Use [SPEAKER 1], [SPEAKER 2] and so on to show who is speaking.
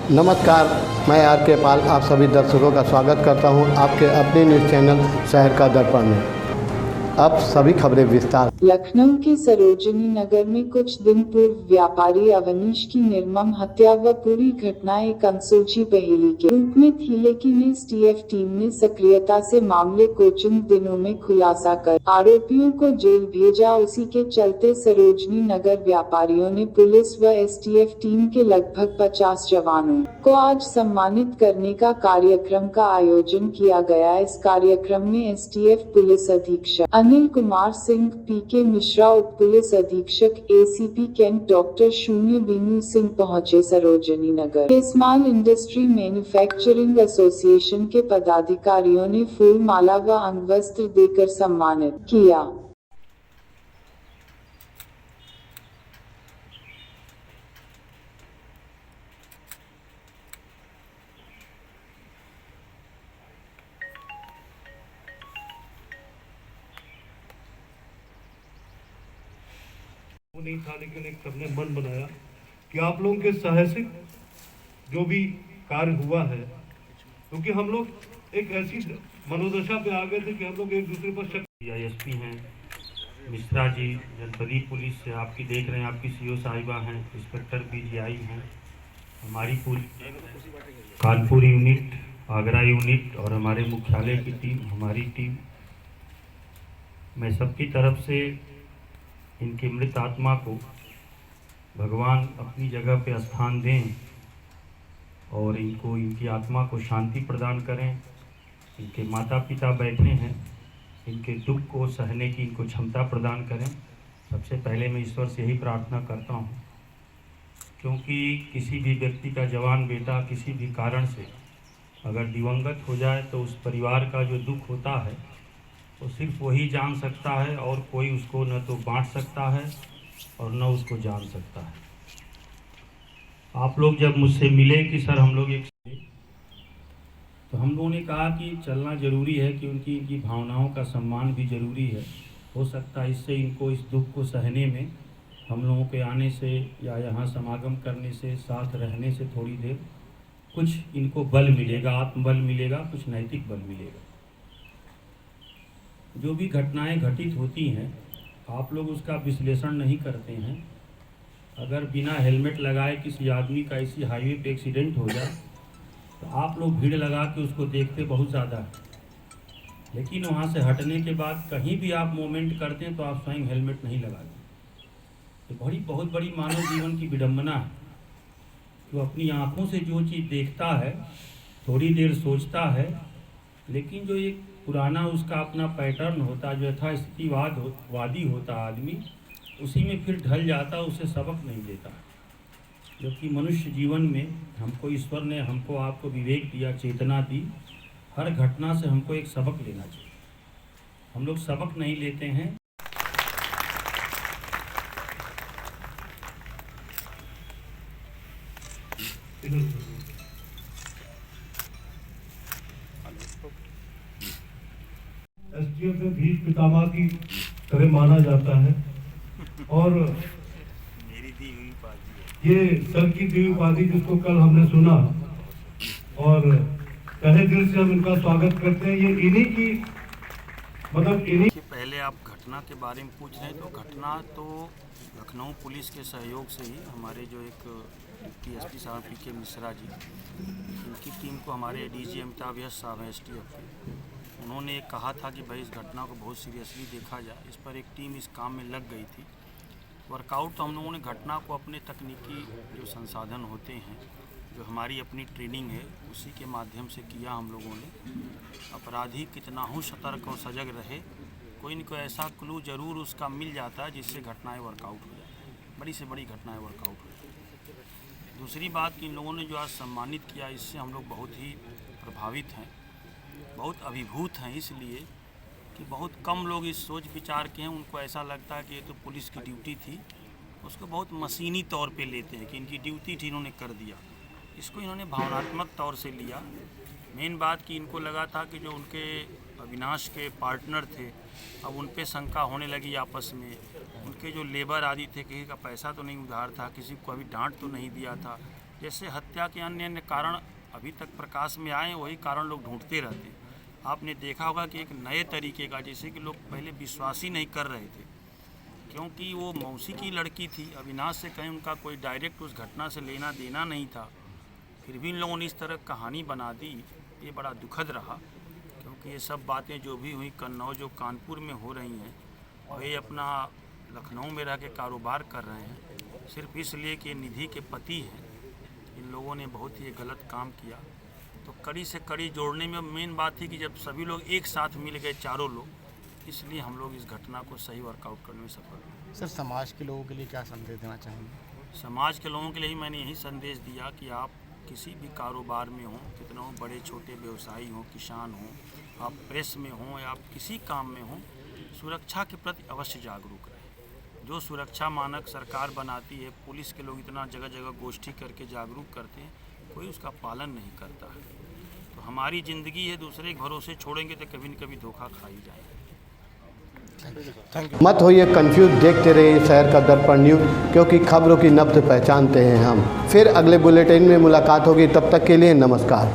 [SPEAKER 1] नमस्कार, मैं आर के पाल आप सभी दर्शकों का स्वागत करता हूं आपके अपने न्यूज़ चैनल शहर का दर्पण में। अब सभी खबरें विस्तार।
[SPEAKER 2] लखनऊ के सरोजनी नगर में कुछ दिन पूर्व व्यापारी अवनीश की निर्मम हत्या व पूरी घटना एक अनसुलझी पहेली के रूप में थी, लेकिन एसटीएफ टीम ने सक्रियता से मामले को चंद दिनों में खुलासा कर आरोपियों को जेल भेजा। उसी के चलते सरोजनी नगर व्यापारियों ने पुलिस व एसटीएफ टीम के लगभग 50 जवानों को आज सम्मानित करने का कार्यक्रम का आयोजन किया गया। इस कार्यक्रम में एसटीएफ पुलिस अधीक्षक अनिल कुमार सिंह, पीके मिश्रा उप पुलिस अधीक्षक एसीपी कैंट डॉक्टर शून्य बीनू सिंह पहुंचे। सरोजनी नगर के स्मॉल इंडस्ट्री मैन्युफैक्चरिंग एसोसिएशन के पदाधिकारियों ने फूल माला व अंगवस्त्र देकर सम्मानित किया।
[SPEAKER 3] वो नहीं था, लेकिन एक सबने मन बनाया कि आप लोगों के साहसिक जो भी कार्य हुआ है, क्योंकि हम लोग एक ऐसी मनोदशा पे आ गए थे कि हम लोग एक दूसरे पर शक।
[SPEAKER 4] एसपी हैं मिश्रा जी, जनपदी पुलिस से आपकी देख रहे हैं, आपकी सीओ साहिबा हैं, इंस्पेक्टर पीजीआई हैं, हमारी पूरी कानपुर यूनिट, आगरा यूनिट और हमारे मुख्यालय की टीम, हमारी टीम, मैं सबकी तरफ से इनकी मृत आत्मा को भगवान अपनी जगह पे स्थान दें और इनकी आत्मा को शांति प्रदान करें। इनके माता पिता बैठे हैं, इनके दुख को सहने की इनको क्षमता प्रदान करें। सबसे पहले मैं ईश्वर से यही प्रार्थना करता हूँ, क्योंकि किसी भी व्यक्ति का जवान बेटा किसी भी कारण से अगर दिवंगत हो जाए तो उस परिवार का जो दुख होता है वो सिर्फ वही जान सकता है, और कोई उसको न तो बांट सकता है और न उसको जान सकता है। आप लोग जब मुझसे मिले कि सर हम लोग तो हम लोगों ने कहा कि चलना ज़रूरी है, कि इनकी भावनाओं का सम्मान भी ज़रूरी है। हो सकता है इससे इनको इस दुख को सहने में हम लोगों के आने से या यहाँ समागम करने से, साथ रहने से थोड़ी देर कुछ इनको बल मिलेगा, आत्मबल मिलेगा, कुछ नैतिक बल मिलेगा। जो भी घटनाएं घटित होती हैं आप लोग उसका विश्लेषण नहीं करते हैं। अगर बिना हेलमेट लगाए किसी आदमी का इसी हाईवे पे एक्सीडेंट हो जाए तो आप लोग भीड़ लगा के उसको देखते बहुत ज़्यादा है, लेकिन वहाँ से हटने के बाद कहीं भी आप मूवमेंट करते हैं तो आप स्वयं हेलमेट नहीं लगाते। तो बहुत बड़ी मानव जीवन की विडंबना है। तो अपनी आँखों से जो चीज़ देखता है थोड़ी देर सोचता है, लेकिन जो एक पुराना उसका अपना पैटर्न होता है, जो यथास्थितिवादी होता आदमी, उसी में फिर ढल जाता, उसे सबक नहीं देता। जबकि मनुष्य जीवन में हमको ईश्वर ने हमको आपको विवेक दिया, चेतना दी, हर घटना से हमको एक सबक लेना चाहिए। हम लोग सबक नहीं लेते हैं।
[SPEAKER 3] एसटीएफ में भीष्म पितामह की तरह माना जाता है, और ये सर की दी उपाधि जिसको कल हमने सुना, और तहे दिल से हम इनका स्वागत करते हैं। ये इन्हीं की इन्हीं
[SPEAKER 4] पहले आप घटना के बारे में पूछ रहे हैं, तो घटना तो लखनऊ पुलिस के सहयोग से ही हमारे जो एक एसपी साहब पीके मिश्रा जी, इनकी टीम को हमारे डीजी अमिताभ यश साहब हैं एसटीएफ के, उन्होंने कहा था कि भाई इस घटना को बहुत सीरियसली देखा जाए। इस पर एक टीम इस काम में लग गई थी। वर्कआउट तो हम लोगों ने घटना को अपने तकनीकी जो संसाधन होते हैं, जो हमारी अपनी ट्रेनिंग है, उसी के माध्यम से किया। हम लोगों ने अपराधी कितना हो सतर्क और सजग रहे, कोई न कोई ऐसा क्लू ज़रूर उसका मिल जाता है जिससे घटनाएं वर्कआउट हो जाती हैं, बड़ी से बड़ी घटनाएं वर्कआउट हो जाती हैं। दूसरी बात कि इन लोगों ने जो आज सम्मानित किया, इससे हम लोग बहुत ही प्रभावित हैं, बहुत अभिभूत हैं, इसलिए कि बहुत कम लोग इस सोच विचार के हैं। उनको ऐसा लगता है कि ये तो पुलिस की ड्यूटी थी, उसको बहुत मशीनी तौर पे लेते हैं कि इनकी ड्यूटी थी, इन्होंने कर दिया। इसको इन्होंने भावनात्मक तौर से लिया। मेन बात कि इनको लगा था कि जो उनके अविनाश के पार्टनर थे, अब उन पे शंका होने लगी आपस में। उनके जो लेबर आदि थे, किसी का पैसा तो नहीं उधार था, किसी को अभी डांट तो नहीं दिया था,
[SPEAKER 5] जैसे हत्या के अन्य अन्य कारण अभी तक प्रकाश में आए, वही कारण लोग ढूंढते रहते। आपने देखा होगा कि एक नए तरीके का, जैसे कि लोग पहले विश्वास ही नहीं कर रहे थे, क्योंकि वो मौसी की लड़की थी, अविनाश से कहीं उनका कोई डायरेक्ट उस घटना से लेना देना नहीं था, फिर भी इन लोगों ने इस तरह कहानी बना दी। ये बड़ा दुखद रहा, क्योंकि ये सब बातें जो भी हुई कन्नौज जो कानपुर में हो रही हैं, और ये अपना लखनऊ में रह के कारोबार कर रहे हैं सिर्फ इसलिए कि निधि के पति हैं। इन लोगों ने बहुत ही गलत काम किया। तो कड़ी से कड़ी जोड़ने में मेन बात थी कि जब सभी लोग एक साथ मिल गए, चारों लोग, इसलिए हम लोग इस घटना को सही वर्कआउट करने में सफल हुए।
[SPEAKER 6] सर, समाज के लोगों के लिए क्या संदेश देना चाहेंगे?
[SPEAKER 5] समाज के लोगों के लिए मैंने यही संदेश दिया कि आप किसी भी कारोबार में हों, कितना हो, बड़े छोटे व्यवसायी हों, किसान हों, आप प्रेस में हों या आप किसी काम में हों, सुरक्षा के प्रति अवश्य जागरूक रहें। जो सुरक्षा मानक सरकार बनाती है, पुलिस के लोग इतना जगह जगह गोष्ठी करके जागरूक करते हैं, कोई उसका पालन नहीं करता है। तो हमारी ज़िंदगी है, दूसरे के भरोसे छोड़ेंगे तो कभी न कभी धोखा खा ही जाएंगे।
[SPEAKER 1] मत होइए कंफ्यूज, देखते रहिए शहर का दर्पण न्यूज़, क्योंकि खबरों की नब्ज पहचानते हैं हम। फिर अगले बुलेटिन में मुलाकात होगी, तब तक के लिए नमस्कार।